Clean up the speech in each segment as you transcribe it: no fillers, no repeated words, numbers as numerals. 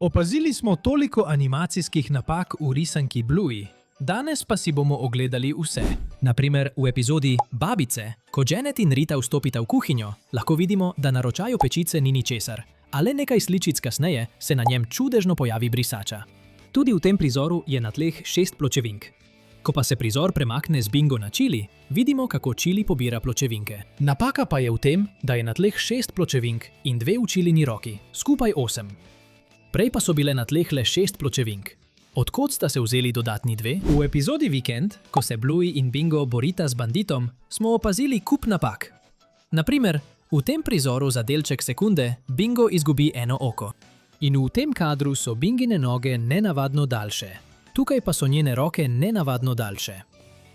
Opazili smo toliko animacijskih napak v risanki Bluey. Danes pa si bomo ogledali vse. Naprimer, v epizodi Babice, ko Janet in Rita vstopita v kuhinjo, lahko vidimo, da na ročaju pečice ni ničesar, a le nekaj sličic kasneje se na njem čudežno pojavi brisača. Tudi v tem prizoru je na tleh 6 pločevink. Ko pa se prizor premakne z Bingo na Chili, vidimo, kako Chili pobira pločevinke. Napaka pa je v tem, da je na tleh 6 pločevink in 2 v Chilini roki, skupaj 8. Prej pa so bile na tleh le 6 pločevink. Odkot sta se vzeli dodatni 2? V epizodi Vikend, ko se Bluey in Bingo borita z banditom, smo opazili kup napak. Naprimer, v tem prizoru za delček sekunde Bingo izgubi eno oko. In v tem kadru so Bingine noge nenavadno daljše. Tukaj pa so njene roke nenavadno daljše.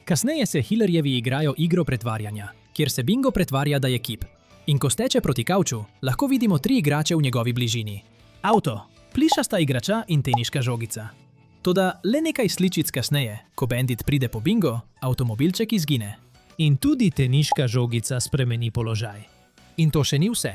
Kasneje se Hillerjevi igrajo igro pretvarjanja, kjer se Bingo pretvarja, da je kip. In ko steče proti kavču, lahko vidimo 3 igrače v njegovi bližini. Avto, plišasta igrača in teniška žogica. Toda le nekaj sličic kasneje, ko Bandit pride po Bingo, avtomobilček izgine. In tudi teniška žogica spremeni položaj. In to še ni vse.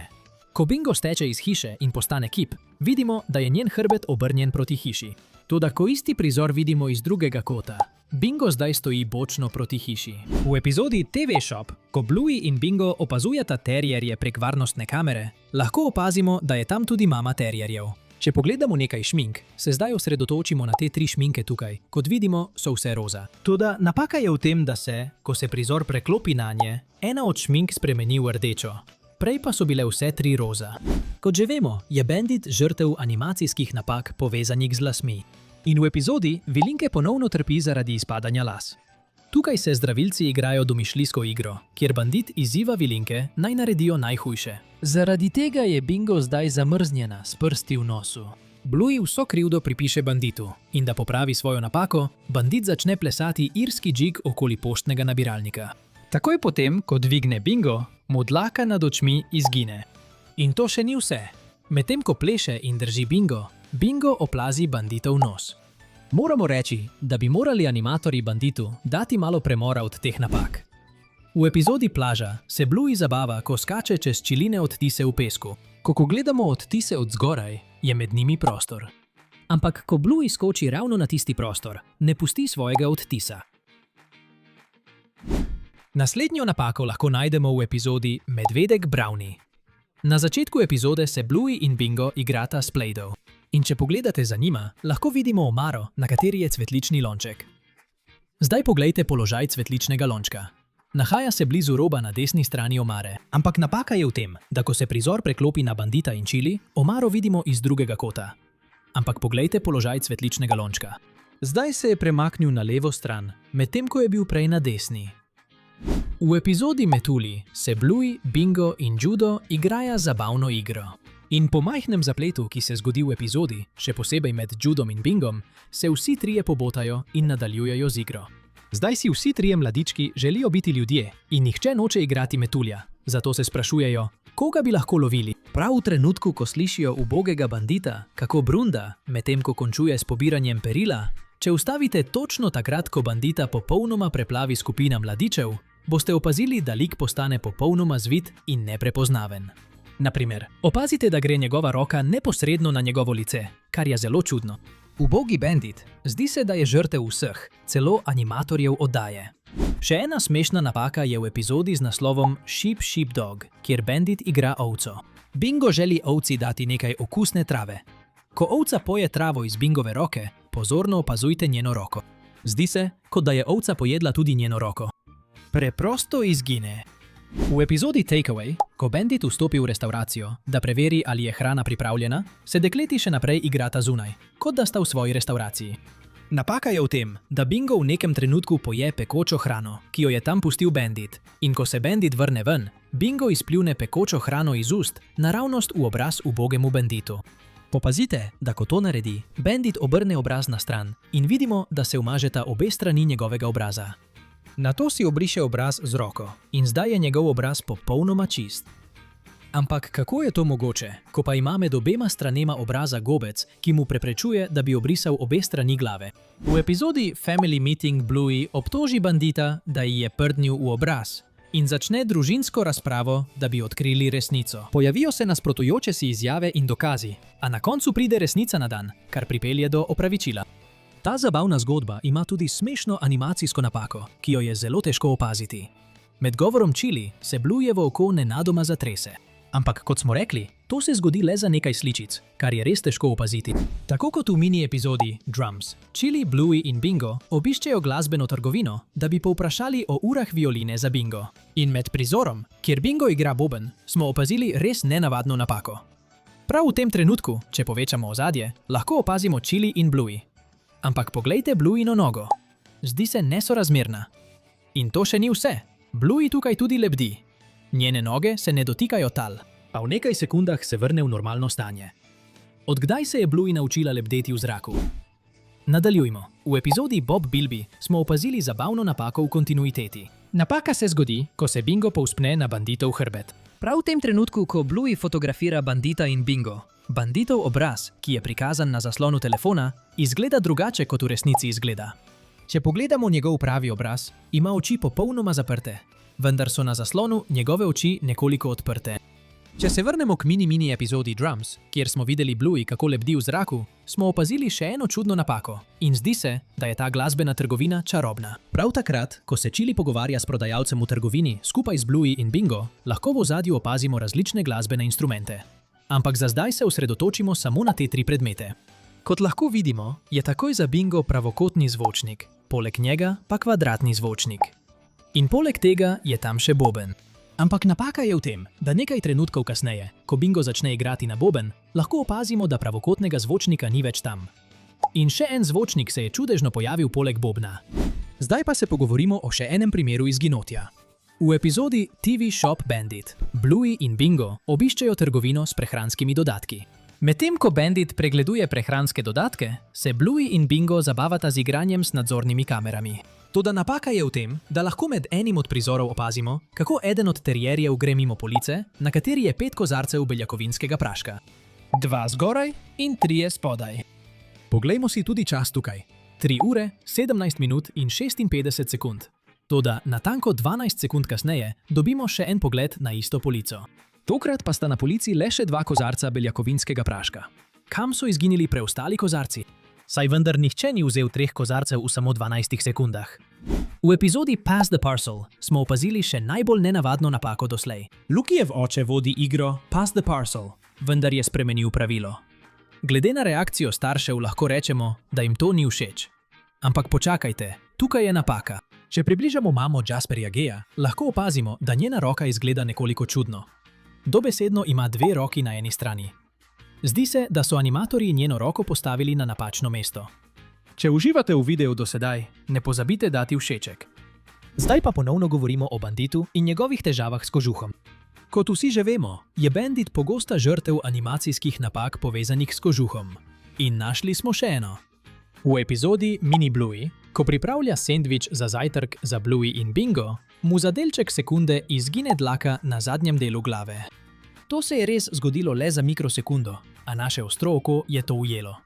Ko Bingo steče iz hiše in postane kip, vidimo, da je njen hrbet obrnjen proti hiši. Toda ko isti prizor vidimo iz drugega kota, Bingo zdaj stoji bočno proti hiši. V epizodi TV Shop, ko Bluey in Bingo opazujeta terierje prek varnostne kamere, lahko opazimo, da je tam tudi mama terierjev. Če pogledamo nekaj šmink, se zdaj osredotočimo na te 3 šminke tukaj. Kot vidimo, so vse roza. Toda napaka je v tem, da se, ko se prizor preklopi nanje, ena od šmink spremeni v rdečo. Prej pa so bile vse 3 roza. Kot že vemo, je Bandit žrtev animacijskih napak povezanih z lasmi. In v epizodi Vilinke ponovno trpi zaradi izpadanja las. Tukaj se zdravilci igrajo domišljijsko igro, kjer Bandit izziva Vilinke, naj naredijo najhujše. Zaradi tega je Bingo zdaj zamrznjena s prsti v nosu. Bluey vso krivdo pripiše Banditu in da popravi svojo napako, Bandit začne plesati irski džig okoli poštnega nabiralnika. Takoj potem, ko dvigne Bingo, mu dlaka nad očmi izgine. In to še ni vse. Medtem ko pleše in drži Bingo, Bingo oplazi Banditov nos. Moramo reči, da bi morali animatorji Banditu dati malo premora od teh napak. V epizodi Plaža se Bluey zabava, ko skače čez čiline odtise v pesku. Ko gledamo odtise od zgoraj, je med njimi prostor. Ampak ko Bluey skoči ravno na tisti prostor, ne pusti svojega odtisa. Naslednjo napako lahko najdemo v epizodi Medvedek Brownie. Na začetku epizode se Bluey in Bingo igrata s Play-Doh. In če pogledate za njima, lahko vidimo omaro, na kateri je cvetlični lonček. Zdaj poglejte položaj cvetličnega lončka. Nahaja se blizu roba na desni strani omare. Ampak napaka je v tem, da ko se prizor preklopi na Bandita in Chili, omaro vidimo iz drugega kota. Ampak poglejte položaj cvetličnega lončka. Zdaj se je premaknil na levo stran, medtem ko je bil prej na desni. V epizodi Metuli se Bluey, Bingo in Judo igrajo zabavno igro. In po majhnem zapletu, ki se zgodi v epizodi, še posebej med Judom in Bingom, se vsi trije pobotajo in nadaljujejo z igro. Zdaj si vsi trije mladički želijo biti ljudje in nihče noče igrati metulja. Zato se sprašujejo, koga bi lahko lovili. Prav v trenutku, ko slišijo ubogega Bandita, kako brunda, medtem ko končuje s pobiranjem perila, če ustavite točno takrat, ko Bandita popolnoma preplavi skupina mladičev, boste opazili, da lik postane popolnoma zvit in neprepoznaven. Naprimer, opazite, da gre njegova roka neposredno na njegovo lice, kar je zelo čudno. Ubogi Bandit, zdi se, da je žrtev vseh, celo animatorjev oddaje. Še ena smešna napaka je v epizodi z naslovom Sheep Sheep Dog, kjer Bandit igra ovco. Bingo želi ovci dati nekaj okusne trave. Ko ovca poje travo iz Bingove roke, pozorno opazujte njeno roko. Zdi se, kot da je ovca pojedla tudi njeno roko. Preprosto izgine. V epizodi Takeaway, ko Bandit vstopi v restauracijo, da preveri, ali je hrana pripravljena, se dekleti še naprej igrata zunaj, kot da sta v svoji restauraciji. Napaka je v tem, da Bingo v nekem trenutku poje pekočo hrano, ki jo je tam pustil Bandit, in ko se Bandit vrne ven, Bingo izpljune pekočo hrano iz ust naravnost v obraz ubogemu Banditu. Popazite, da ko to naredi, Bandit obrne obraz na stran in vidimo, da se umažeta obe strani njegovega obraza. Nato si obriše obraz z roko in zdaj je njegov obraz popolnoma čist. Ampak kako je to mogoče, ko pa ima med obema stranema obraza gobec, ki mu preprečuje, da bi obrisal obe strani glave? V epizodi Family Meeting Bluey obtoži Bandita, da ji je prdnil v obraz, in začne družinsko razpravo, da bi odkrili resnico. Pojavijo se nasprotujoče si izjave in dokazi, a na koncu pride resnica na dan, kar pripelje do opravičila. Ta zabavna zgodba ima tudi smešno animacijsko napako, ki jo je zelo težko opaziti. Med govorom Chili se Bluejevo oko nenadoma zatrese. Ampak kot smo rekli, to se zgodi le za nekaj sličic, kar je res težko opaziti. Tako kot v mini epizodi Drums, Chili, Bluey in Bingo obiščejo glasbeno trgovino, da bi povprašali o urah violine za Bingo. In med prizorom, kjer Bingo igra boben, smo opazili res nenavadno napako. Prav v tem trenutku, če povečamo ozadje, lahko opazimo Chili in Bluey. Ampak poglejte Blueyno nogo. Zdi se nesorazmerna. In to še ni vse. Bluey tukaj tudi lebdi. Njene noge se ne dotikajo tal, a v nekaj sekundah se vrne v normalno stanje. Od kdaj se je Bluey naučila lebdeti v zraku? Nadaljujmo. V epizodi Bob Bilby smo opazili zabavno napako v kontinuiteti. Napaka se zgodi, ko se Bingo povzpne na banditov hrbet. Prav v tem trenutku, ko Bluey fotografira bandita in Bingo, banditov obraz, ki je prikazan na zaslonu telefona, izgleda drugače, kot v resnici izgleda. Če pogledamo njegov pravi obraz, ima oči popolnoma zaprte, vendar so na zaslonu njegove oči nekoliko odprte. Če se vrnemo k mini epizodi Drums, kjer smo videli Bluey, kako lebdi v zraku, smo opazili še eno čudno napako in zdi se, da je ta glasbena trgovina čarobna. Prav takrat, ko se Chili pogovarja s prodajalcem v trgovini skupaj z Bluey in Bingo, lahko v ozadju opazimo različne glasbene instrumente. Ampak za zdaj se osredotočimo samo na te 3 predmete. Kot lahko vidimo, je takoj za Bingo pravokotni zvočnik, poleg njega pa kvadratni zvočnik. In poleg tega je tam še boben. Ampak napaka je v tem, da nekaj trenutkov kasneje, ko Bingo začne igrati na boben, lahko opazimo, da pravokotnega zvočnika ni več tam. In še en zvočnik se je čudežno pojavil poleg bobna. Zdaj pa se pogovorimo o še enem primeru izginotja. V epizodi TV Shop Bandit, Bluey in Bingo obiščejo trgovino s prehranskimi dodatki. Medtem ko Bandit pregleduje prehranske dodatke, se Bluey in Bingo zabavata z igranjem s nadzornimi kamerami. Toda napaka je v tem, da lahko med enim od prizorov opazimo, kako eden od terjerjev gre mimo police, na kateri je 5 kozarcev beljakovinskega praška. 2 zgoraj in 3 spodaj. Poglejmo si tudi čas tukaj. 3 ure, 17 minut in 56 sekund. Toda natanko 12 sekund kasneje dobimo še en pogled na isto polico. Tokrat pa sta na polici le še 2 kozarca beljakovinskega praška. Kam so izginili preostali kozarci? Saj vendar nihče ni vzel 3 kozarcev v samo 12 sekundah. V epizodi Pass the Parcel smo opazili še najbolj nenavadno napako doslej. Lukijev oče vodi igro Pass the Parcel, vendar je spremenil pravilo. Glede na reakcijo staršev lahko rečemo, da jim to ni všeč. Ampak počakajte, tukaj je napaka. Če približamo mamo Jasperja Geja, lahko opazimo, da njena roka izgleda nekoliko čudno. Dobesedno ima 2 roki na eni strani. Zdi se, da so animatorji njeno roko postavili na napačno mesto. Če uživate v videu do sedaj, ne pozabite dati všeček. Zdaj pa ponovno govorimo o Banditu in njegovih težavah s kožuhom. Kot vsi že vemo, je Bandit pogosta žrtev animacijskih napak povezanih s kožuhom. In našli smo še eno. V epizodi Mini Bluey, ko pripravlja sendvič za zajtrk za Bluey in Bingo, mu za delček sekunde izgine dlaka na zadnjem delu glave. To se je res zgodilo le za mikrosekundo, a naše ostro oko je to ujelo.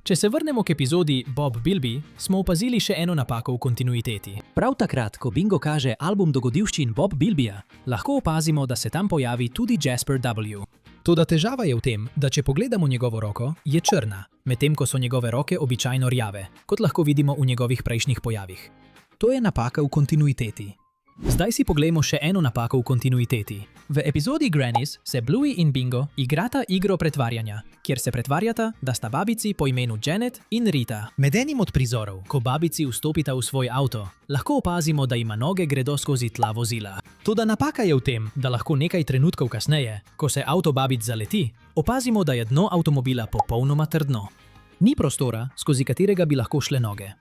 Če se vrnemo k epizodi Bob Bilby, smo opazili še eno napako v kontinuiteti. Prav takrat, ko Bingo kaže album dogodivščin Bob Bilbyja, lahko opazimo, da se tam pojavi tudi Jasper W. Toda težava je v tem, da če pogledamo njegovo roko, je črna, medtem ko so njegove roke običajno rjave, kot lahko vidimo v njegovih prejšnjih pojavih. To je napaka v kontinuiteti. Zdaj si poglejmo še eno napako v kontinuiteti. V epizodi Grannies se Bluey in Bingo igrata igro pretvarjanja, kjer se pretvarjata, da sta babici po imenu Janet in Rita. Med enim od prizorov, ko babici vstopita v svoj avto, lahko opazimo, da ima noge gredo skozi tla vozila. Toda napaka je v tem, da lahko nekaj trenutkov kasneje, ko se avto babic zaleti, opazimo, da je dno avtomobila popolnoma trdno. Ni prostora, skozi katerega bi lahko šle noge.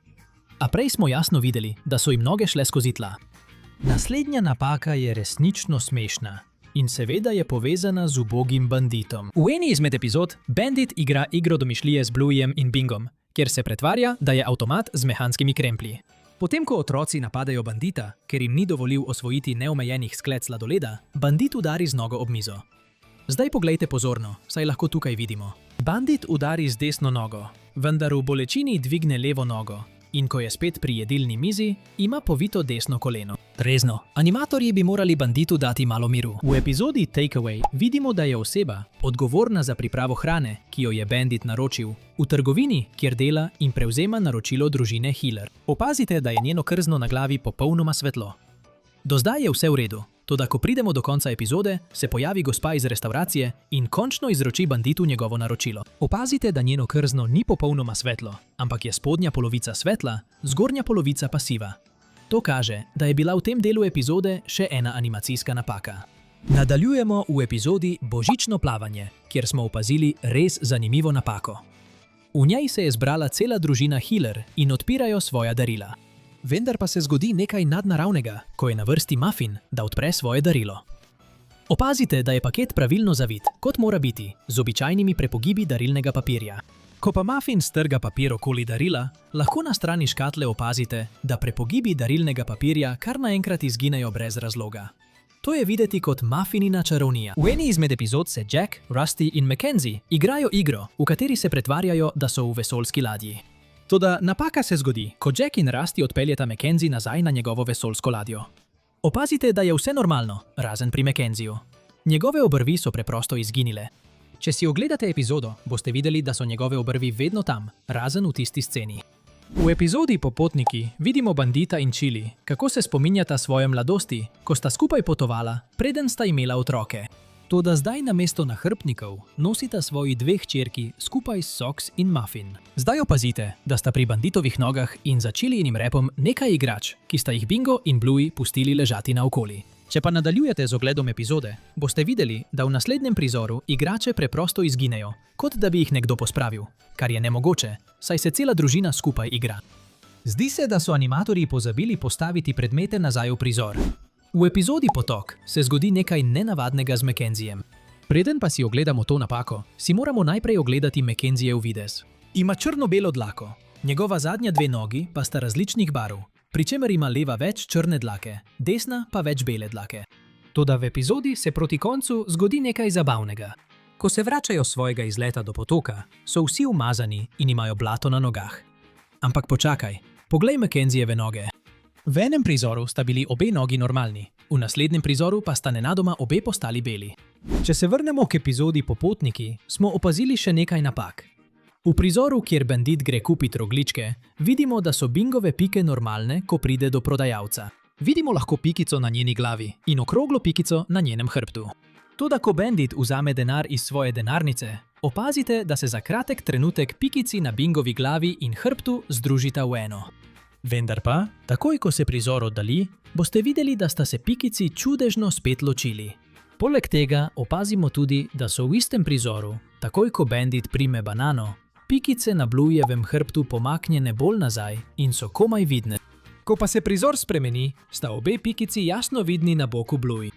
A prej smo jasno videli, da so jim noge šle skozi tla. Naslednja napaka je resnično smešna in seveda je povezana z ubogim banditom. V eni izmed epizod Bandit igra igro domišljije z Blueyjem in Bingom, kjer se pretvarja, da je avtomat z mehanskimi kremplji. Potem, ko otroci napadejo bandita, ker jim ni dovolil osvojiti neomejenih sklec sladoleda, bandit udari z nogo ob mizo. Zdaj poglejte pozorno, saj lahko tukaj vidimo. Bandit udari z desno nogo, vendar v bolečini dvigne levo nogo. in ko je spet pri jedilni mizi, ima povito desno koleno. Trezno, animatorji bi morali banditu dati malo miru. V epizodi Takeaway vidimo, da je oseba, odgovorna za pripravo hrane, ki jo je bandit naročil, v trgovini, kjer dela in prevzema naročilo družine Hiller. Opazite, da je njeno krzno na glavi popolnoma svetlo. Do zdaj je vse v redu, toda ko pridemo do konca epizode, se pojavi gospa iz restauracije in končno izroči banditu njegovo naročilo. Opazite, da njeno krzno ni popolnoma svetlo, ampak je spodnja polovica svetla, zgornja polovica pa siva. To kaže, da je bila v tem delu epizode še ena animacijska napaka. Nadaljujemo v epizodi Božično plavanje, kjer smo opazili res zanimivo napako. V njej se je zbrala cela družina Hiller in odpirajo svoja darila. Vendar pa se zgodi nekaj nadnaravnega, ko je na vrsti Muffin, da odpre svoje darilo. Opazite, da je paket pravilno zavit, kot mora biti, z običajnimi prepogibi darilnega papirja. Ko pa Muffin strga papir okoli darila, lahko na strani škatle opazite, da prepogibi darilnega papirja kar naenkrat izginejo brez razloga. To je videti kot Muffinina čarovnija. V eni izmed epizod se Jack, Rusty in Mackenzie igrajo igro, v kateri se pretvarjajo, da so v vesoljski ladji. Toda napaka se zgodi, ko Jack in Rusty odpeljeta Mackenzie nazaj na njegovo vesoljsko ladjo. Opazite, da je vse normalno, razen pri Mackenzieju. Njegove obrvi so preprosto izginile. Če si ogledate epizodo, boste videli, da so njegove obrvi vedno tam, razen v tisti sceni. V epizodi Popotniki vidimo bandita in Chili, kako se spominjata svoje mladosti, ko sta skupaj potovala, preden sta imela otroke. Toda zdaj namesto nahrbtnikov nosita svoji dve hčerki skupaj s Sox in Muffin. Zdaj opazite, da sta pri banditovih nogah in za Chilijinim repom nekaj igrač, ki sta jih Bingo in Bluey pustili ležati naokoli. Če pa nadaljujete z ogledom epizode, boste videli, da v naslednjem prizoru igrače preprosto izginejo, kot da bi jih nekdo pospravil, kar je nemogoče, saj se cela družina skupaj igra. Zdi se, da so animatorji pozabili postaviti predmete nazaj v prizor. V epizodi Potok se zgodi nekaj nenavadnega z Mackenziejem. Preden pa si ogledamo to napako, si moramo najprej ogledati Mackenziejev videz. Ima črno-belo dlako, njegova zadnja dve nogi pa sta različnih barv, pri čemer ima leva več črne dlake, desna pa več bele dlake. Toda v epizodi se proti koncu zgodi nekaj zabavnega. Ko se vračajo svojega izleta do potoka, so vsi umazani in imajo blato na nogah. Ampak počakaj, poglej Mackenziejeve noge. V enem prizoru sta bili obe nogi normalni, v naslednjem prizoru pa sta nenadoma obe postali beli. Če se vrnemo k epizodi Popotniki, smo opazili še nekaj napak. V prizoru, kjer bandit gre kupit rogljičke, vidimo, da so Bingove pike normalne, ko pride do prodajalca. Vidimo lahko pikico na njeni glavi in okroglo pikico na njenem hrbtu. Toda ko bandit vzame denar iz svoje denarnice, opazite, da se za kratek trenutek pikici na Bingovi glavi in hrbtu združita v eno. Vendar pa, takoj ko se prizor oddalji, boste videli, da sta se pikici čudežno spet ločili. Poleg tega opazimo tudi, da so v istem prizoru, takoj ko bandit prime banano, pikice na Blueyjevem hrbtu pomaknjene bolj nazaj in so komaj vidne. Ko pa se prizor spremeni, sta obe pikici jasno vidni na boku Bluey.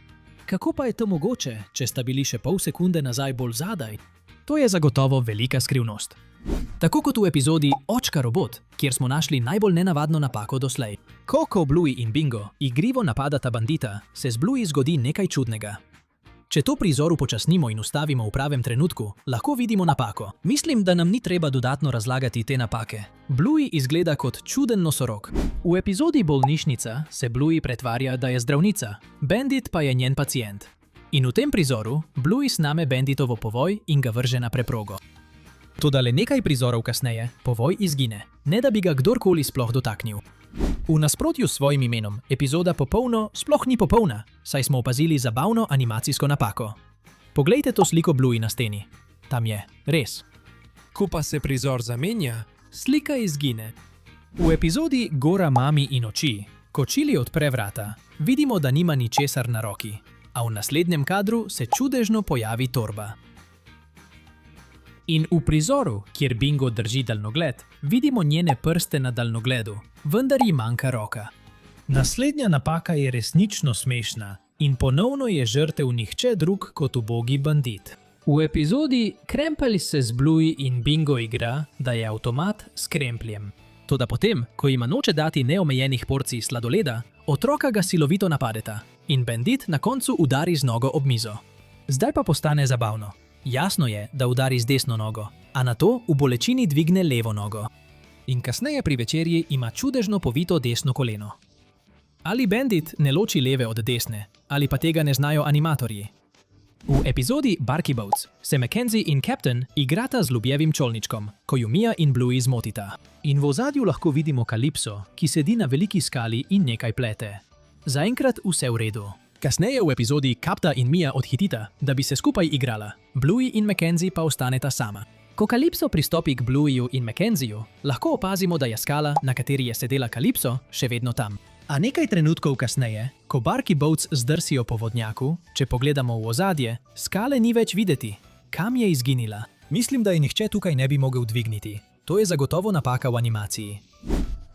Kako pa je to mogoče, če sta bili še pol sekunde nazaj bolj zadaj? To je zagotovo velika skrivnost. Tako kot v epizodi Očka robot, kjer smo našli najbolj nenavadno napako doslej. Ko Bluey in Bingo igrivo napadata bandita, se z Bluey zgodi nekaj čudnega. Če to prizor upočasnimo in ustavimo v pravem trenutku, lahko vidimo napako. Mislim, da nam ni treba dodatno razlagati te napake. Bluey izgleda kot čuden nosorog. V epizodi Bolnišnica se Bluey pretvarja, da je zdravnica, bandit pa je njen pacient. In v tem prizoru Bluey sname banditovo povoj in ga vrže na preprogo. Toda le nekaj prizorov kasneje povoj izgine, ne da bi ga kdorkoli sploh dotaknil. V nasprotju s svojim imenom, epizoda Popolno sploh ni popolna, saj smo opazili zabavno animacijsko napako. Poglejte to sliko Bluey na steni. Tam je, res. Ko pa se prizor zamenja, slika izgine. V epizodi Gora mami in oči, ko Chili odpre vrata, vidimo, da nima ničesar na roki, a v naslednjem kadru se čudežno pojavi torba. In v prizoru, kjer Bingo drži daljnogled, vidimo njene prste na daljnogledu, vendar ji manjka roka. Naslednja napaka je resnično smešna in ponovno je žrtev nihče drug kot ubogi bandit. V epizodi Krempelj se z Bluey in Bingo igra, da je avtomat s krempljem. Toda potem, ko jima noče dati neomejenih porcij sladoleda, otroka ga silovito napadeta in bandit na koncu udari z nogo ob mizo. Zdaj pa postane zabavno. Jasno je, da udari z desno nogo, a nato v bolečini dvigne levo nogo. in kasneje pri večerji ima čudežno povito desno koleno. Ali Bandit ne loči leve od desne, ali pa tega ne znajo animatorji. V epizodi Barky Boats se Mackenzie in Captain igrata z ljubjevim čolničkom, ko ju Mia in Bluey zmotita. In v ozadju lahko vidimo Kalipso, ki sedi na veliki skali in nekaj plete. Zaenkrat vse v redu. Kasneje v epizodi Kapta in Mia odhitita, da bi se skupaj igrala. Bluey in Mackenzie pa ostaneta sama. Ko Kalipso pristopi k Blueyu in Mackenzieju, lahko opazimo, da je skala, na kateri je sedela Kalipso, še vedno tam. A nekaj trenutkov kasneje, ko Barky Boats zdrsijo po vodnjaku, če pogledamo v ozadje, skale ni več videti. Kam je izginila? Mislim, da je nihče tukaj ne bi mogel dvigniti. To je zagotovo napaka v animaciji.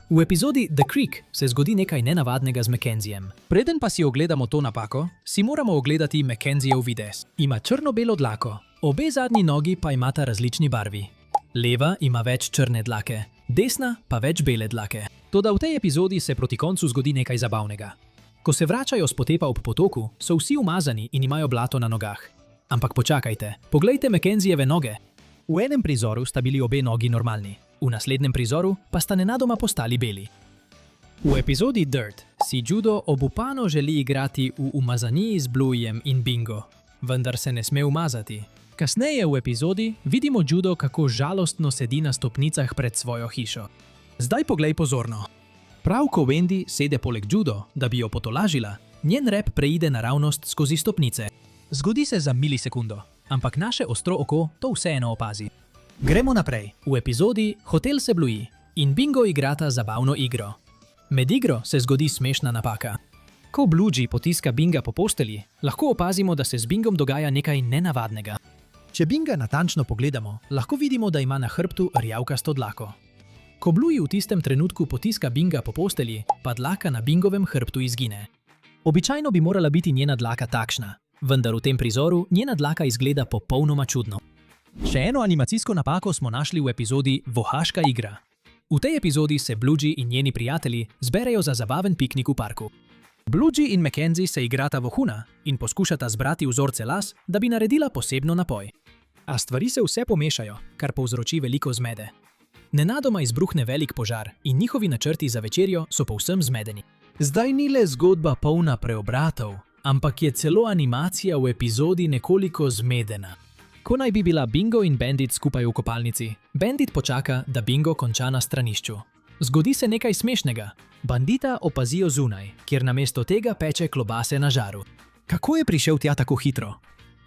V epizodi The Creek se zgodi nekaj nenavadnega z Mackenziem. Preden pa si ogledamo to napako, si moramo ogledati Mackenziev videz. Ima črno-belo dlako, obe zadnji nogi pa imata različni barvi. Leva ima več črne dlake, desna pa več bele dlake. Toda v tej epizodi se proti koncu zgodi nekaj zabavnega. Ko se vračajo s potepa ob potoku, so vsi umazani in imajo blato na nogah. Ampak počakajte, poglejte Mackenzieve noge. V enem prizoru sta bili obe nogi normalni, v naslednjem prizoru pa sta nenadoma postali beli. V epizodi Dirt si Judo obupano želi igrati v umazaniji z Blueyjem in Bingo, vendar se ne sme umazati. Kasneje v epizodi vidimo Judo, kako žalostno sedi na stopnicah pred svojo hišo. Zdaj poglej pozorno. Prav ko Wendy sede poleg Judo, da bi jo potolažila, njen rep preide naravnost skozi stopnice. Zgodi se za milisekundo, ampak naše ostro oko to vseeno opazi. Gremo naprej. V epizodi Hotel se Bluey in Bingo igrata zabavno igro. Med igro se zgodi smešna napaka. Ko Bluey potiska Binga po postelji, lahko opazimo, da se z Bingom dogaja nekaj nenavadnega. Če Binga natančno pogledamo, lahko vidimo, da ima na hrbtu rjavkasto dlako. Ko Bluey v tistem trenutku potiska Binga po postelji, pa dlaka na Bingovem hrbtu izgine. Običajno bi morala biti njena dlaka takšna, vendar v tem prizoru njena dlaka izgleda popolnoma čudno. Še eno animacijsko napako smo našli v epizodi Vohaška igra. V tej epizodi se Bluey in njeni prijatelji zberejo za zabaven piknik v parku. Bluey in Mackenzie se igrata vohuna in poskušata zbrati vzorce las, da bi naredila posebno napoj. A stvari se vse pomešajo, kar povzroči veliko zmede. Nenadoma izbruhne velik požar in njihovi načrti za večerjo so povsem zmedeni. Zdaj ni le zgodba polna preobratov, ampak je celo animacija v epizodi nekoliko zmedena. Ko naj bi bila Bingo in Bandit skupaj v kopalnici, Bandit počaka, da Bingo konča na stranišču. Zgodi se nekaj smešnega. Bandita opazijo zunaj, kjer namesto tega peče klobase na žaru. Kako je prišel tja tako hitro?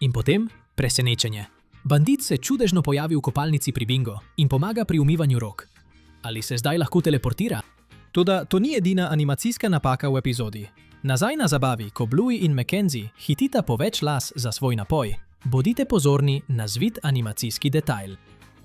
In potem presenečenje. Bandit se čudežno pojavi v kopalnici pri Bingo in pomaga pri umivanju rok. Ali se zdaj lahko teleportira? Toda to ni edina animacijska napaka v epizodi. Nazaj na zabavi, ko Bluey in Mackenzie hitita po več las za svoj napoj, bodite pozorni na zvit animacijski detajl.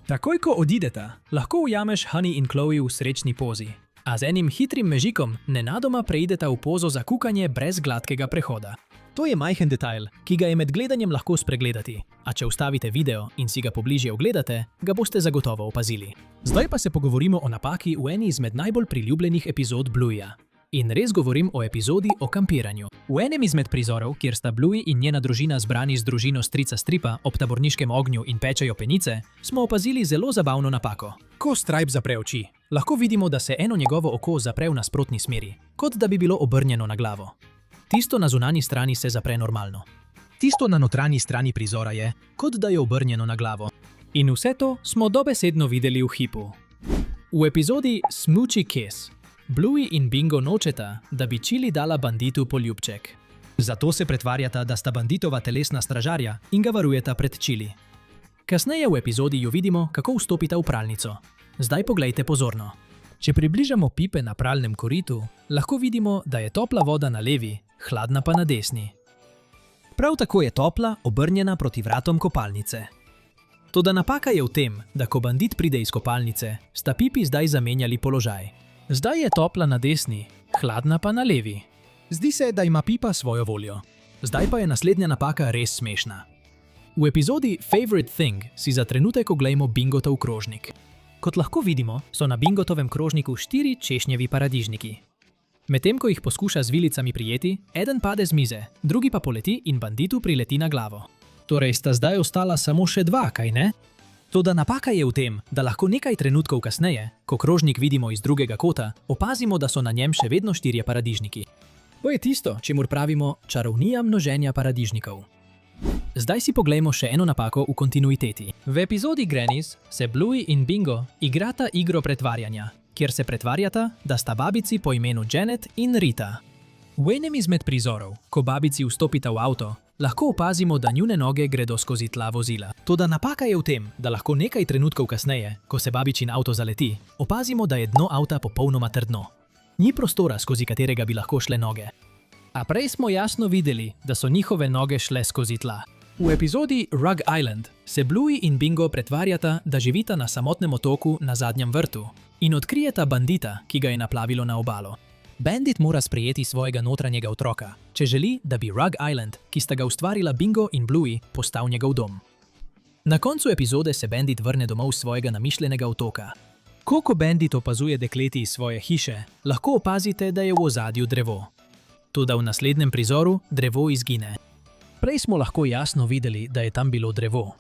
Takoj ko odideta, lahko ujameš Honey in Chloe v srečni pozi, a z enim hitrim mežikom nenadoma preideta v pozo za kukanje brez gladkega prehoda. To je majhen detajl, ki ga je med gledanjem lahko spregledati, a če ustavite video in si ga pobližje ogledate, ga boste zagotovo opazili. Zdaj pa se pogovorimo o napaki v eni izmed najbolj priljubljenih epizod Blueya. In res govorim o epizodi o kampiranju. V enem izmed prizorov, kjer sta Bluey in njena družina zbrani z družino strica Stripa ob taborniškem ognju in pečejo penice, smo opazili zelo zabavno napako. Ko Stripe zapre oči, lahko vidimo, da se eno njegovo oko zapre v nasprotni smeri, kot da bi bilo obrnjeno na glavo. Tisto na zunanji strani se zapre normalno. Tisto na notranji strani prizora je, kot da je obrnjeno na glavo. In vse to smo dobesedno videli v hipu. V epizodi Smoochy Kiss Bluey in Bingo nočeta, da bi Chili dala Banditu poljubček. Zato se pretvarjata, da sta Banditova telesna stražarja in ga varujeta pred Chili. Kasneje v epizodi jo vidimo, kako vstopita v pralnico. Zdaj poglejte pozorno. Če približamo pipe na pralnem koritu, lahko vidimo, da je topla voda na levi, hladna pa na desni. Prav tako je topla obrnjena proti vratom kopalnice. Toda napaka je v tem, da ko Bandit pride iz kopalnice, sta pipi zdaj zamenjali položaj. Zdaj je topla na desni, hladna pa na levi. Zdi se, da ima pipa svojo voljo. Zdaj pa je naslednja napaka res smešna. V epizodi Favorite Thing si za trenutek oglejmo Bingotov krožnik. Kot lahko vidimo, so na Bingotovem krožniku 4 češnjevi paradižniki. Medtem ko jih poskuša z vilicami prijeti, eden pade z mize, drugi pa poleti in Banditu prileti na glavo. Torej sta zdaj ostala samo še 2, kaj ne? Toda napaka je v tem, da lahko nekaj trenutkov kasneje, ko krožnik vidimo iz drugega kota, opazimo, da so na njem še vedno 4 paradižniki. To je tisto, čemur pravimo čarovnija množenja paradižnikov. Zdaj si poglejmo še eno napako v kontinuiteti. V epizodi Granny's se Bluey in Bingo igrata igro pretvarjanja, kjer se pretvarjata, da sta babici po imenu Janet in Rita. V enem izmed prizorov, ko babici vstopita v avto, lahko opazimo, da njune noge gredo skozi tla vozila. Toda napaka je v tem, da lahko nekaj trenutkov kasneje, ko se babičin avto zaleti, opazimo, da je dno avta popolnoma trdno. Ni prostora, skozi katerega bi lahko šle noge. A prej smo jasno videli, da so njihove noge šle skozi tla. V epizodi Rug Island se Bluey in Bingo pretvarjata, da živita na samotnem otoku na zadnjem vrtu in odkrijeta bandita, ki ga je naplavilo na obalo. Bandit mora sprejeti svojega notranjega otroka, če želi, da bi Rug Island, ki sta ga ustvarila Bingo in Bluey, postal njegov dom. Na koncu epizode se Bandit vrne domov s svojega namišljenega otoka. Ko Bandit opazuje dekleti iz svoje hiše, lahko opazite, da je v ozadju drevo. Toda v naslednjem prizoru drevo izgine. Prej smo lahko jasno videli, da je tam bilo drevo.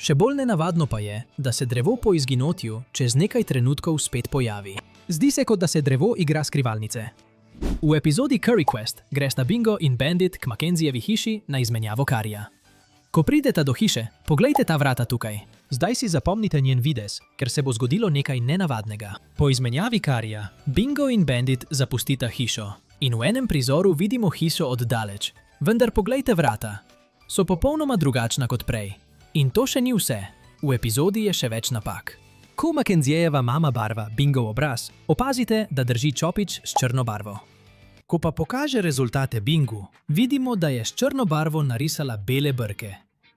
Še bolj nenavadno pa je, da se drevo po izginotju čez nekaj trenutkov spet pojavi. Zdi se, kot da se drevo igra skrivalnice. V epizodi Curry Quest gresta Bingo in Bandit k Mackenzievi hiši na izmenjavo karija. Ko prideta do hiše, poglejte ta vrata tukaj. Zdaj si zapomnite njen videz, ker se bo zgodilo nekaj nenavadnega. Po izmenjavi karija, Bingo in Bandit zapustita hišo. In v enem prizoru vidimo hišo od daleč. Vendar poglejte vrata. So popolnoma drugačna kot prej. In to še ni vse. V epizodi je še več napak. Ko Mackenziejeva mama barva Bingov obraz, opazite, da drži čopič s črno barvo. Ko pa pokaže rezultate Bingu, vidimo, da je s črno barvo narisala bele brke.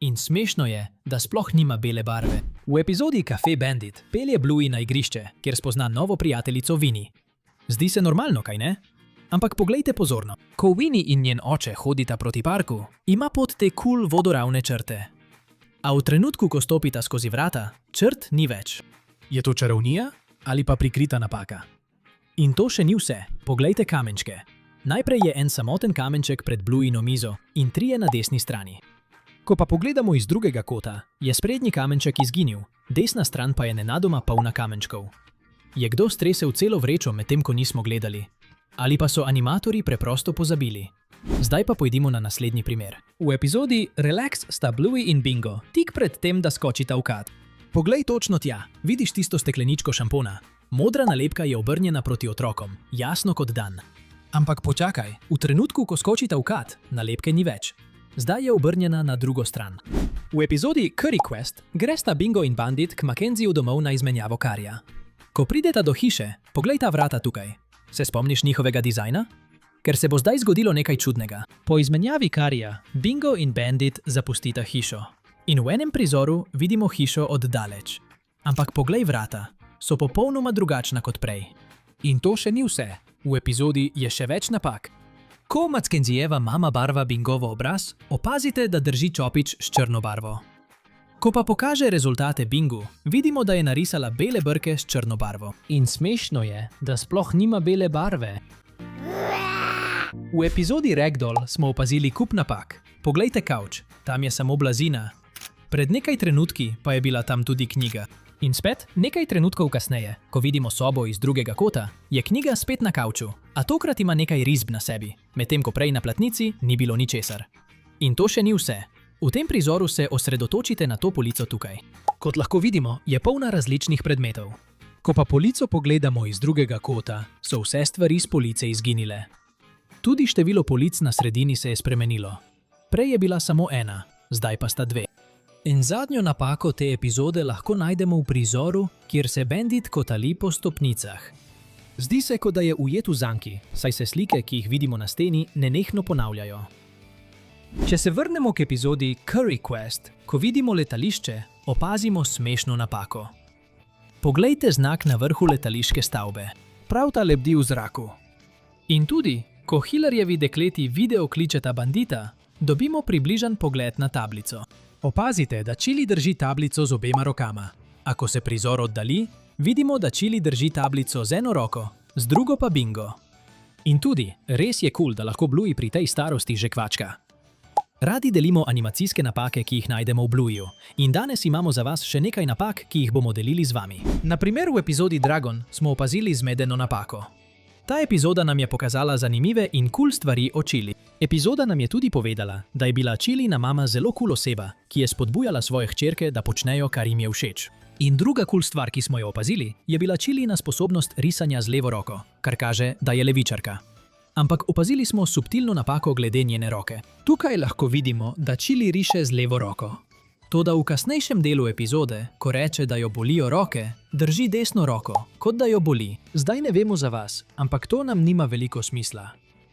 In smešno je, da sploh nima bele barve. V epizodi Cafe Bandit pelje Bluey na igrišče, kjer spozna novo prijateljico Winnie. Zdi se normalno, kaj ne? Ampak poglejte pozorno. Ko Winnie in njen oče hodita proti parku, ima pot te kul vodoravne črte. A v trenutku, ko stopita skozi vrata, črt ni več. Je to čarovnija ali pa prikrita napaka? In to še ni vse. Poglejte kamenčke. Najprej je en samoten kamenček pred Blueyno mizo in 3 na desni strani. Ko pa pogledamo iz drugega kota, je sprednji kamenček izginil, desna stran pa je nenadoma polna kamenčkov. Je kdo stresel celo vrečo medtem, ko nismo gledali? Ali pa so animatorji preprosto pozabili? Zdaj pa pojdimo na naslednji primer. V epizodi Relax sta Bluey in Bingo tik pred tem, da skočita v kat. Poglej točno tja, vidiš tisto stekleničko šampona? Modra nalepka je obrnjena proti otrokom, jasno kot dan. Ampak počakaj, v trenutku, ko skočita v kat, nalepke ni več. Zdaj je obrnjena na drugo stran. V epizodi Curry Quest gresta Bingo in Bandit k Mackenziiju domov na izmenjavo karija. Ko prideta do hiše, poglejta vrata tukaj. Se spomniš njihovega dizajna? Ker se bo zdaj zgodilo nekaj čudnega. Po izmenjavi karija, Bingo in Bandit zapustita hišo. In v enem prizoru vidimo hišo od daleč. Ampak poglej vrata, so popolnoma drugačna kot prej. In to še ni vse. V epizodi je še več napak. Ko Mackenziejeva mama barva Bingovo obraz, opazite, da drži čopič s črno barvo. Ko pa pokaže rezultate Bingu, vidimo, da je narisala bele brke s črno barvo. In smešno je, da sploh nima bele barve. V epizodi Ragdoll smo opazili kup napak. Poglejte kavč, tam je samo blazina. Pred nekaj trenutki pa je bila tam tudi knjiga. In spet, nekaj trenutkov kasneje, ko vidimo sobo iz drugega kota, je knjiga spet na kavču, a tokrat ima nekaj risb na sebi, medtem ko prej na platnici ni bilo ničesar. In to še ni vse. V tem prizoru se osredotočite na to polico tukaj. Kot lahko vidimo, je polna različnih predmetov. Ko pa polico pogledamo iz drugega kota, so vse stvari z police izginile. Tudi število polic na sredini se je spremenilo. Prej je bila samo 1, zdaj pa sta 2. In zadnjo napako te epizode lahko najdemo v prizoru, kjer se Bandit kotali po stopnicah. Zdi se, kot da je ujet v zanki, saj se slike, ki jih vidimo na steni, nenehno ponavljajo. Če se vrnemo k epizodi Curry Quest, ko vidimo letališče, opazimo smešno napako. Poglejte znak na vrhu letališke stavbe. Prav ta lebdi v zraku. In tudi, ko Hillarjevi dekleti video kličeta bandita, dobimo približan pogled na tablico. Opazite, da Chili drži tablico z obema rokama. A ko se prizor oddali, vidimo, da Chili drži tablico z eno roko, z drugo pa Bingo. In tudi, res je kul, da lahko Bluey pri tej starosti že kvačka. Radi delimo animacijske napake, ki jih najdemo v Blueju. In danes imamo za vas še nekaj napak, ki jih bomo delili z vami. Na primer v epizodi Dragon smo opazili zmedeno napako. Ta epizoda nam je pokazala zanimive in cool stvari o Chili. Epizoda nam je tudi povedala, da je bila Chilina mama zelo cool oseba, ki je spodbujala svoje hčerke, da počnejo, kar jim je všeč. In druga cool stvar, ki smo jo opazili, je bila Chilina sposobnost risanja z levo roko, kar kaže, da je levičarka. Ampak opazili smo subtilno napako glede njene roke. Tukaj lahko vidimo, da Chili riše z levo roko. Toda v kasnejšem delu epizode, ko reče, da jo bolijo roke, drži desno roko, kot da jo boli. Zdaj ne vemo za vas, ampak to nam nima veliko smisla.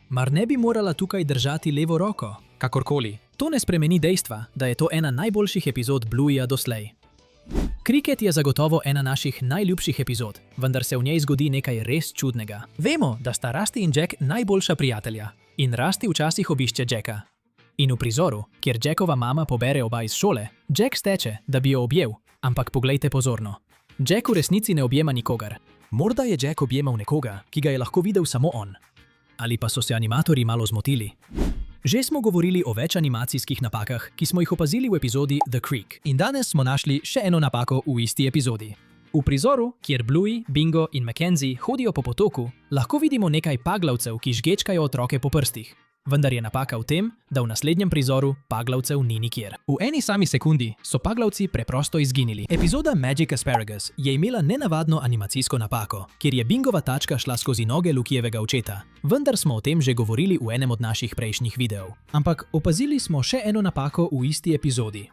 Mar ne bi morala tukaj držati levo roko? Kakorkoli, to ne spremeni dejstva, da je to ena najboljših epizod Blueja doslej. Kriket je zagotovo ena naših najljubših epizod, vendar se v njej zgodi nekaj res čudnega. Vemo, da sta Rusty in Jack najboljša prijatelja in Rusty včasih obišče Jacka. In v prizoru, kjer Jackova mama pobere oba iz šole, Jack steče, da bi jo objel, ampak poglejte pozorno. Jack v resnici ne objema nikogar. Morda je Jack objemal nekoga, ki ga je lahko videl samo on. Ali pa so se animatorji malo zmotili. Že smo govorili o več animacijskih napakah, ki smo jih opazili v epizodi The Creek. In danes smo našli še eno napako v isti epizodi. V prizoru, kjer Bluey, Bingo in Mackenzie hodijo po potoku, lahko vidimo nekaj paglavcev, ki žgečkajo otroke po prstih. Vendar je napaka v tem, da v naslednjem prizoru paglavcev ni nikjer. V eni sami sekundi so paglavci preprosto izginili. Epizoda Magic Asparagus je imela nenavadno animacijsko napako, kjer je Bingova tačka šla skozi noge Lukijevega očeta. Vendar smo o tem že govorili v enem od naših prejšnjih videov. Ampak opazili smo še eno napako v isti epizodi.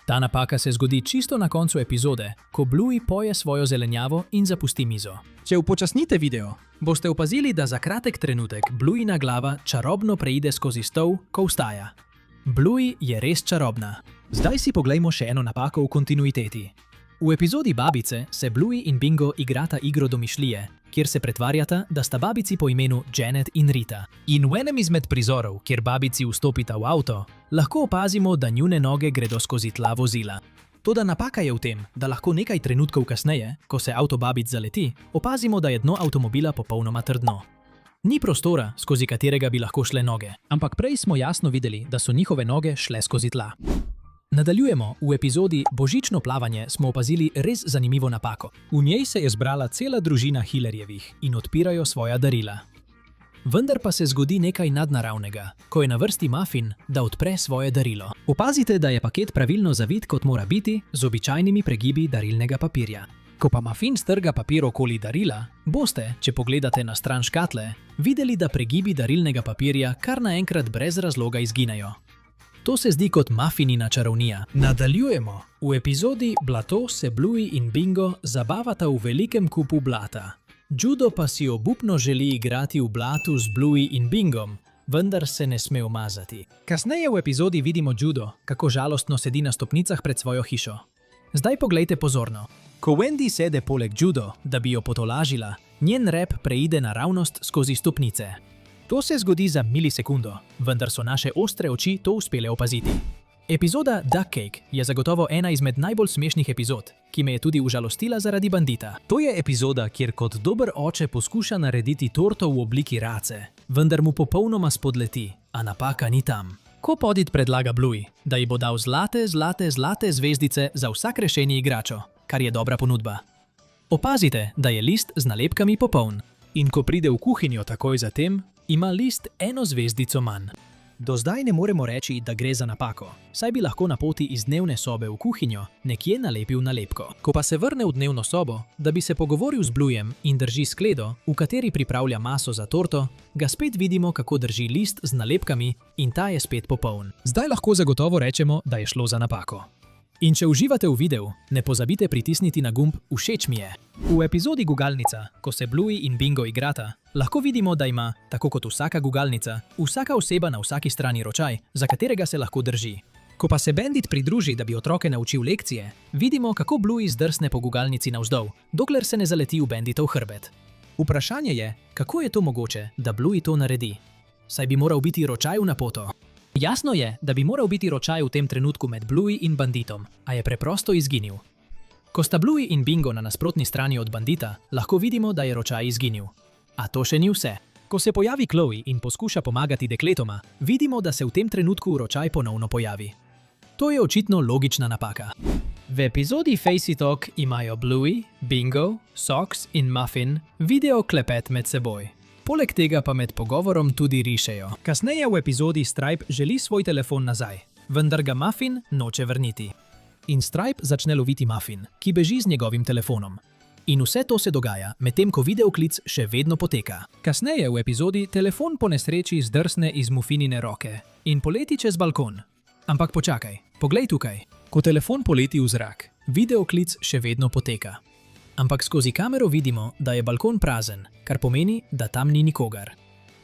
Ta napaka se zgodi čisto na koncu epizode, ko Bluey poje svojo zelenjavo in zapusti mizo. Če upočasnite video, boste opazili, da za kratek trenutek Blueyna glava čarobno preide skozi stol, ko vstaja. Bluey je res čarobna. Zdaj si poglejmo še eno napako v kontinuiteti. V epizodi Babice se Bluey in Bingo igrata igro domišljije, kjer se pretvarjata, da sta babici po imenu Janet in Rita. In v enem izmed prizorov, kjer babici vstopita v avto, lahko opazimo, da njune noge gredo skozi tla vozila. Toda napaka je v tem, da lahko nekaj trenutkov kasneje, ko se avto babic zaleti, opazimo, da je dno avtomobila popolnoma trdno. Ni prostora, skozi katerega bi lahko šle noge, ampak prej smo jasno videli, da so njihove noge šle skozi tla. Nadaljujemo, v epizodi Božično plavanje smo opazili res zanimivo napako. V njej se je zbrala cela družina Hillerjevih in odpirajo svoja darila. Vendar pa se zgodi nekaj nadnaravnega, ko je na vrsti Muffin, da odpre svoje darilo. Opazite, da je paket pravilno zavit, kot mora biti, z običajnimi pregibi darilnega papirja. Ko pa Muffin strga papir okoli darila, boste, če pogledate na stran škatle, videli, da pregibi darilnega papirja kar naenkrat brez razloga izginejo. To se zdi kot Muffinina čarovnija. Nadaljujemo. V epizodi Blato se Bluey in Bingo zabavata v velikem kupu blata. Judo pa si obupno želi igrati v blatu z Bluey in Bingom, vendar se ne sme umazati. Kasneje v epizodi vidimo Judo, kako žalostno sedi na stopnicah pred svojo hišo. Zdaj poglejte pozorno. Ko Wendy sede poleg Judo, da bi jo potolažila, njen rep preide naravnost skozi stopnice. To se zgodi za milisekundo, vendar so naše ostre oči to uspele opaziti. Epizoda Duck Cake je zagotovo ena izmed najbolj smešnih epizod, ki me je tudi užalostila zaradi bandita. To je epizoda, kjer kot dober oče poskuša narediti torto v obliki race, vendar mu popolnoma spodleti, a napaka ni tam. Ko Podit predlaga Bluey, da ji bo dal zlate zvezdice za vsak rešeni igračo, kar je dobra ponudba. Opazite, da je list z nalepkami popoln. In ko pride v kuhinjo takoj zatem, ima list eno zvezdico manj. Do zdaj ne moremo reči, da gre za napako, saj bi lahko na poti iz dnevne sobe v kuhinjo nekje nalepil nalepko. Ko pa se vrne v dnevno sobo, da bi se pogovoril z Blueyjem in drži skledo, v kateri pripravlja maso za torto, ga spet vidimo, kako drži list z nalepkami in ta je spet popoln. Zdaj lahko zagotovo rečemo, da je šlo za napako. In če uživate v videu, ne pozabite pritisniti na gumb Všeč mi je. V epizodi Gugalnica, ko se Bluey in Bingo igrata, lahko vidimo, da ima, tako kot vsaka gugalnica, vsaka oseba na vsaki strani ročaj, za katerega se lahko drži. Ko pa se Bandit pridruži, da bi otroke naučil lekcije, vidimo, kako Bluey zdrsne po gugalnici navzdol, dokler se ne zaleti v Banditov hrbet. Vprašanje je, kako je to mogoče, da Bluey to naredi? Saj bi moral biti ročaj v napoto. Jasno je, da bi moral biti ročaj v tem trenutku med Bluey in Banditom, a je preprosto izginil. Ko sta Bluey in Bingo na nasprotni strani od Bandita, lahko vidimo, da je ročaj izginil. A to še ni vse. Ko se pojavi Chloe in poskuša pomagati dekletoma, vidimo, da se v tem trenutku ročaj ponovno pojavi. To je očitno logična napaka. V epizodi Facey Talk imajo Bluey, Bingo, Socks in Muffin video klepet med seboj. Poleg tega pa med pogovorom tudi rišejo. Kasneje v epizodi Stripe želi svoj telefon nazaj, vendar ga Muffin noče vrniti. In Stripe začne loviti Muffin, ki beži z njegovim telefonom. In vse to se dogaja, medtem ko videoklic še vedno poteka. Kasneje v epizodi telefon po nesreči zdrsne iz Muffinine roke in poleti čez balkon. Ampak počakaj, poglej tukaj. Ko telefon poleti v zrak, videoklic še vedno poteka. Ampak skozi kamero vidimo, da je balkon prazen, kar pomeni, da tam ni nikogar.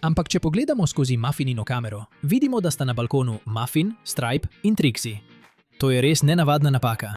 Ampak če pogledamo skozi Muffinino kamero, vidimo, da sta na balkonu Muffin, Stripe in Trixie. To je res nenavadna napaka.